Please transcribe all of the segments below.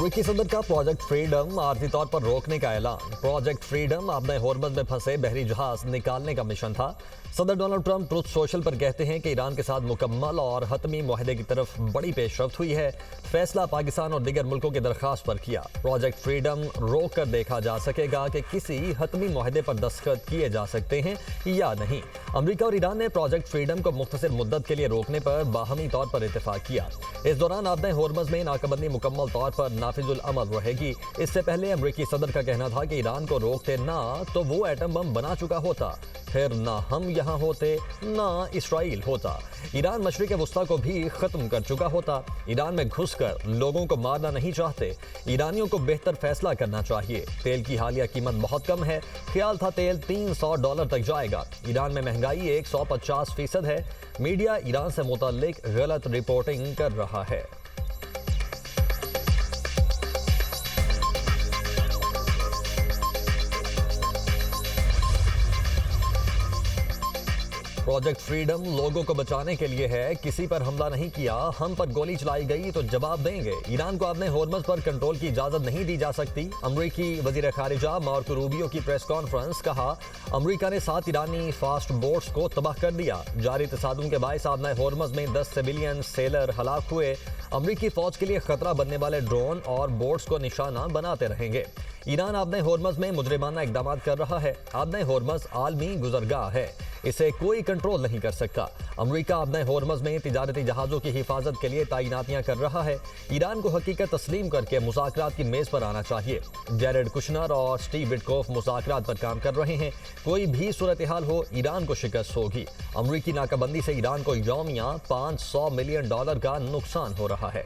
अमेरिकी सदर का प्रोजेक्ट फ्रीडम आर्थिक तौर पर रोकने का ऐलान। प्रोजेक्ट फ्रीडम आपने होर्मज में फंसे बहरी जहाज निकालने का मिशन था। सदर डोनाल्ड ट्रंप ट्रुथ सोशल पर कहते हैं कि ईरान के साथ मुकम्मल और हतमी मुआहदे की तरफ बड़ी पेशरफ्त हुई है। फैसला पाकिस्तान और दीगर मुल्कों की दरख्वास्त पर किया। प्रोजेक्ट फ्रीडम रोक कर देखा जा सकेगा कि किसी हतमी मुआहदे पर दस्तखत किए जा सकते हैं या नहीं। अमेरिका और ईरान ने प्रोजेक्ट फ्रीडम को मुख्तसर मुद्दत के लिए रोकने पर बाहमी तौर पर इत्तेफाक किया। इस दौरान आपने होर्मज में नाकाबंदी मुकम्मल तौर पर नाफिजुल अमल रहेगी। इससे पहले अमेरिकी सदर का कहना था कि ईरान को रोकते ना तो वो एटम बम बना चुका होता, फिर ना हम यहाँ होते ना इसराइल होता। ईरान मशरिक वस्ता को भी खत्म कर चुका होता। ईरान में घुसकर लोगों को मारना नहीं चाहते। ईरानियों को बेहतर फैसला करना चाहिए। तेल की हालिया कीमत बहुत कम है। ख्याल था तेल $300 तक जाएगा। ईरान में महंगाई 150% है। मीडिया ईरान से मुताल्लिक गलत रिपोर्टिंग कर रहा है। प्रोजेक्ट फ्रीडम लोगों को बचाने के लिए है। किसी पर हमला नहीं किया। हम पर गोली चलाई गई तो जवाब देंगे। ईरान को आपने होर्मज पर कंट्रोल की इजाजत नहीं दी जा सकती। अमरीकी वजीर खारिजा मार्को रूबियो की प्रेस कॉन्फ्रेंस। कहा, अमरीका ने 7 ईरानी फास्ट बोट्स को तबाह कर दिया। जारी तसादुम के बायस आपने होर्मज में 10 सिविलियन सेलर हलाक हुए। अमरीकी फौज के लिए खतरा बनने वाले ड्रोन और बोट्स को निशाना बनाते रहेंगे। ईरान आपने होर्मज में मुजरिमाना इकदाम कर रहा है। आपने होर्मज आलमी गुजरगाह है। इसे कोई कंट्रोल नहीं कर सकता। अमेरिका आपने होर्मज में तिजारती जहाजों की हिफाजत के लिए तैनातियां कर रहा है। ईरान को हकीकत तस्लीम करके मुज़ाकरात की मेज पर आना चाहिए। जेरेड कुशनर और स्टीव विटकोफ मुज़ाकरात पर काम कर रहे हैं। कोई भी सूरत हाल हो, ईरान को शिकस्त होगी। अमरीकी नाकाबंदी से ईरान को यौमिया $500 मिलियन का नुकसान हो रहा है।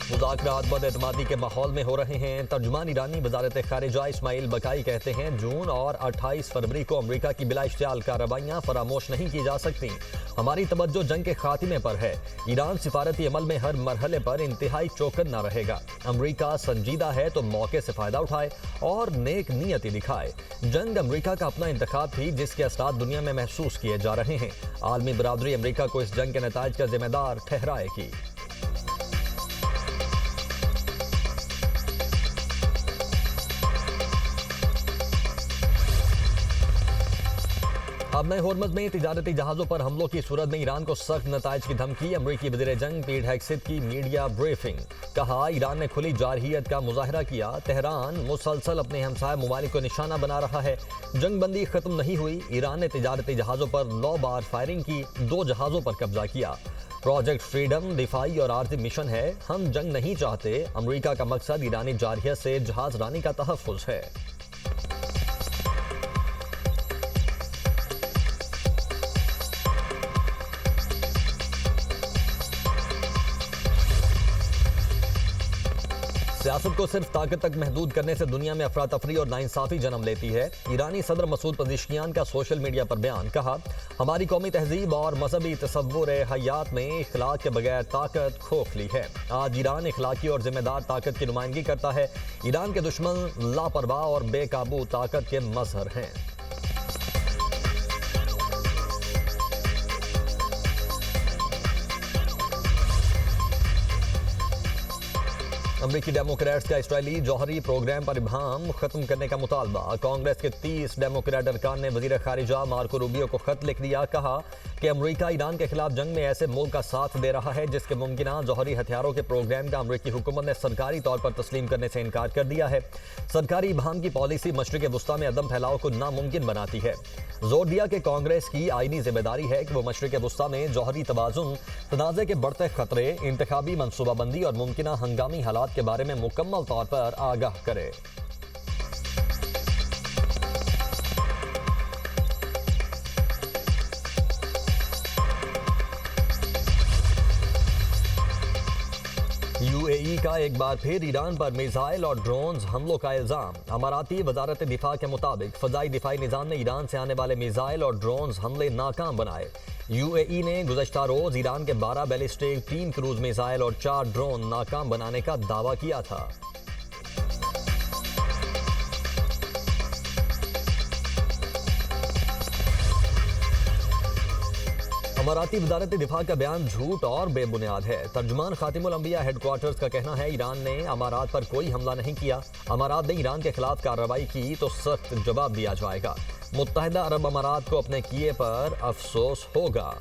मुज़ाकरात बदएतमादी के माहौल में हो रहे हैं। तर्जुमान ईरानी वज़ारत ख़ारिजा इस्माइल बकाई कहते हैं, जून और 28 फरवरी को अमरीका की बिला इश्तियाल कार्रवाइयाँ फरामोश नहीं की जा सकती। हमारी तवज्जो जंग के खात्मे पर है। ईरान सिफारती अमल में हर मरहले पर इंतहाई चौकन्ना रहेगा। अमरीका संजीदा है तो मौके से फ़ायदा उठाए और नेक नीयती दिखाए। जंग अमरीका का अपना इंतखाब थी जिसके असरात दुनिया में महसूस किए जा रहे हैं। आलमी बरादरी अमरीका को इस जंग के नताइज का जिम्मेदार ठहराएगी। अब नए होर्मज में तिजारती जहाजों पर हमलों की सूरत में ईरान को सख्त नताइज की धमकी। अमरीकी वज़ीर जंग पीट हेग्सेथ की मीडिया ब्रीफिंग। कहा, ईरान ने खुली जारहियत का मुजाहरा किया। तेहरान मुसलसल अपने हमसाय ममालिक को निशाना बना रहा है। जंग बंदी खत्म नहीं हुई। ईरान ने तिजारती जहाजों पर 9 बार फायरिंग की। 2 जहाजों पर कब्जा किया। प्रोजेक्ट फ्रीडम दिफाई और आर्थिक मिशन है। हम जंग नहीं चाहते। अमरीका का मकसद ईरानी जारहियत से जहाज रानी का तहफ़्फ़ुज़ है। सियासत को सिर्फ ताकत तक महदूद करने से दुनिया में अफरा तफरी और नाइंसाफी जन्म लेती है। ईरानी सदर मसूद पज़ेश्कियान का सोशल मीडिया पर बयान। कहा, हमारी कौमी तहजीब और मजहबी तसव्वुर हयात में इखलाक के बगैर ताकत खोखली है। आज ईरान इखलाकी और जिम्मेदार ताकत की नुमाइंदगी करता है। ईरान के दुश्मन लापरवाह और बेकाबू ताकत के मजहर हैं। अमरीकी डेमोक्रेट्स का इसराइली जौहरी प्रोग्राम पर इब्हाम खत्म करने का मुतालबा। कांग्रेस के 30 डेमोक्रेट अरकान ने वजीर खारिजा मार्को रूबियो को खत लिख दिया। कहा कि अमरीका ईरान के खिलाफ जंग में ऐसे मुल्क का साथ दे रहा है जिसके मुमकिना जौहरी हथियारों के प्रोग्राम का अमरीकी हुकूमत ने सरकारी तौर पर तस्लीम करने से इनकार कर दिया है। सरकारी इब्हाम की पॉलिसी मशरिक वस्ता में अदम फैलाव को नामुमकिन बनाती है। जोर दिया कि कांग्रेस की आईनी जिम्मेदारी है कि वो मशरिक वस्ता में जौहरी तवाजुन, तनाज़े के बढ़ते खतरे, इंतखाबी मनसूबाबंदी और मुमकिना हंगामी हालात के बारे में मुकम्मल तौर पर आगाह करे। यूएई का एक बार फिर ईरान पर मिसाइल और ड्रोन्स हमलों का इल्जाम। अमाराती वजारत दिफा के मुताबिक फजाई दिफाई निजाम ने ईरान से आने वाले मिसाइल और ड्रोन्स हमले नाकाम बनाए। यूएई ने गुज़श्ता रोज ईरान के 12 बैलिस्टिक, 3 क्रूज मिसाइल और 4 ड्रोन नाकाम बनाने का दावा किया था। अमाराती वजारत दिफा का बयान झूठ और बेबुनियाद है। तर्जुमान खातिमुल अंबिया हेडक्वार्टर्स का कहना है ईरान ने अमारात पर कोई हमला नहीं किया। अमारात ने ईरान के खिलाफ कार्रवाई की तो सख्त जवाब दिया जाएगा। मुत्तहिदा अरब अमारात को अपने किए पर अफसोस होगा।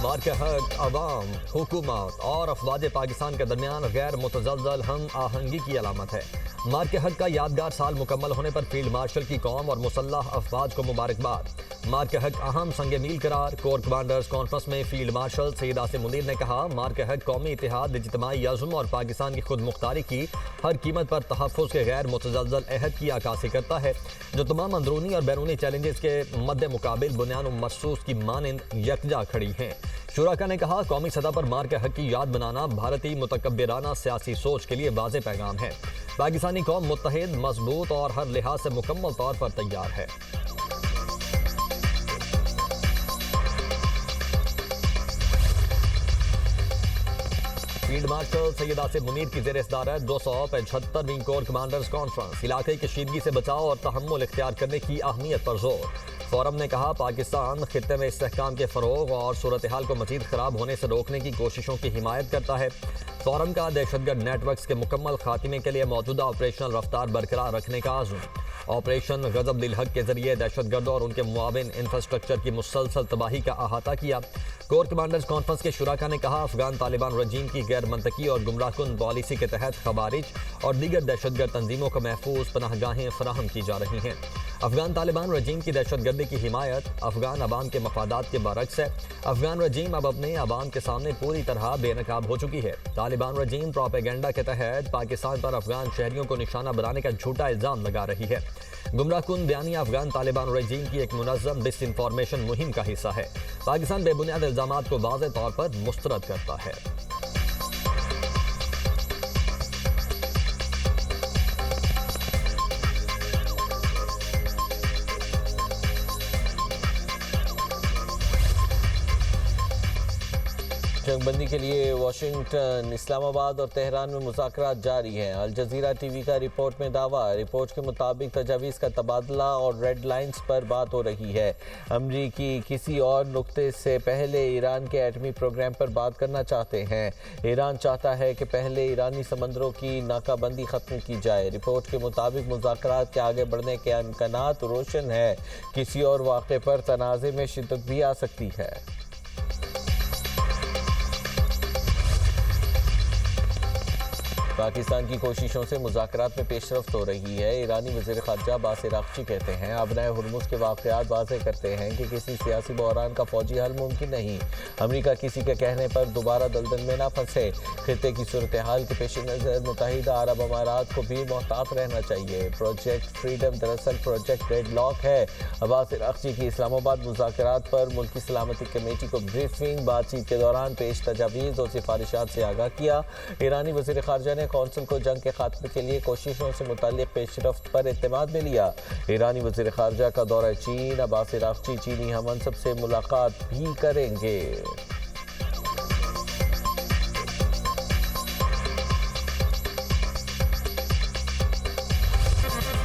मार्के हक अवाम, हुकूमत और अफवाज पाकिस्तान के दरमियान गैर मुतज़लज़ल हम आहंगी की अलामत है। मार्के हक का यादगार साल मुकम्मल होने पर फील्ड मार्शल की कौम और मुसल्लह अफवाज को मुबारकबाद। मार्के हक अहम संग मील करार। कोर कमांडर्स कॉन्फ्रेंस में फील्ड मार्शल सैयद आसिम मुनीर ने कहा, मार्के हक कौमी इत्तेहाद, इज्तिमाई अज़्म और पाकिस्तान की खुद मुख्तारी की हर कीमत पर तहफ़्फ़ुज़ के गैर मुतज़लज़ल अहद की अक्कासी करता है, जो तमाम अंदरूनी और बैरूनी चैलेंजेस के मद्दे मुकाबिल बुनियाद मरसूस की मानंद यकजा खड़ी हैं। शुराका ने कहा, कौमी सतह पर मार्के हक की याद बनाना भारतीय मुतकब्बिराना सियासी सोच के लिए वाज़ेह पैगाम है। पाकिस्तानी कौम मुत्तहिद, मजबूत और हर लिहाज से मुकम्मल तौर पर तैयार है। फील्ड मार्शल सैयद आसिम मुनीर की ज़ेर सदारत 275वीं कोर कमांडर्स कॉन्फ्रेंस इलाके की कशीदगी से बचाव और तहम्मुल इख्तियार करने की अहमियत पर जोर। फोरम ने कहा, पाकिस्तान खित्ते में इस्तेहकाम के फ़रोग़ और सूरत हाल को मज़ीद ख़राब होने से रोकने की कोशिशों की हिमायत करता है। फोरम का दहशतगर्द नेटवर्क्स के मुकम्मल खात्मे के लिए मौजूदा ऑपरेशनल रफ्तार बरकरार रखने का आज़म। ऑपरेशन गज़ब दिल हक के जरिए दहशतगर्दों और उनके मुआविन इंफ्रास्ट्रक्चर की मुसलसल तबाही का अहाता किया। कोर कमांडर्स कॉन्फ्रेंस के शुराका ने कहा, अफगान तालिबान रजीम की गैर मंतकी और गुमराहकुन पॉलिसी के तहत खवारिज और दीगर दहशतगर्द तंजीमों को महफूज पनाहगाहें फराहम की जा रही हैं। अफगान तालिबान रजीम की दहशतगर्दी की हिमायत अफगान अवाम के मफादात के बरक्स है। अफगान रजीम अब अपने अवाम के सामने पूरी तरह बेनकाब हो चुकी है। तालिबान रजीम प्रोपेगेंडा के तहत पाकिस्तान पर अफगान शहरियों को निशाना बनाने का झूठा इल्ज़ाम लगा रही है। गुमराहकुन बयानिया अफगान तालिबान रजीम की एक मुनज़्ज़म डिसइंफॉर्मेशन मुहिम का हिस्सा है। पाकिस्तान बेबुनियाद इल्ज़ामात को वाज़ेह तौर पर मुस्तरद करता है। जंगबंदी के लिए वाशिंगटन, इस्लामाबाद और तेहरान में मुज़ाकरात जारी हैं। अल जज़ीरा टीवी का रिपोर्ट में दावा। रिपोर्ट के मुताबिक तजावीज़ का तबादला और रेड लाइन्स पर बात हो रही है। अमरीकी किसी और नुक्ते से पहले ईरान के एटमी प्रोग्राम पर बात करना चाहते हैं। ईरान चाहता है कि पहले ईरानी समंदरों की नाकाबंदी ख़त्म की जाए। रिपोर्ट के मुताबिक मुज़ाकरात के आगे बढ़ने के इम्कानात रोशन है। किसी और वाक़े पर तनाज़े में शिद्दत भी आ सकती है। पाकिस्तान की कोशिशों से मुज़ाकरात में पेशरफ्त हो रही है। ईरानी वज़ीर ख़ारजा अब्बास अराग़ची कहते हैं, अबनाए हुर्मुज़ के वाक़यात वाज़ेह करते हैं कि किसी सियासी बहरान का फ़ौजी हल मुमकिन नहीं। अमरीका किसी के कहने पर दोबारा दलदल में न फंसे। खित्ते की सूरत हाल के पेश नज़र मुत्तहिदा अरब अमारात को भी मोहतात रहना चाहिए। प्रोजेक्ट फ्रीडम दरअसल प्रोजेक्ट डेडलॉक है। अब्बास अराग़ची की इस्लामाबाद मुज़ाकरात पर मुल्की सलामती कमेटी को ब्रीफिंग। बातचीत के दौरान पेश तजावीज़ और सिफारिशात से आगाह किया। ईरानी वज़ीर ख़ारजा ने कौंसिल को जंग के खात्मे के लिए कोशिशों से मुताल्लिक़ पेशरफ्त पर एतमाद में लिया। ईरानी वज़ीर ख़ारजा का दौरा चीन। अब्बास अराग़ची चीनी हममंसब से मुलाकात भी करेंगे।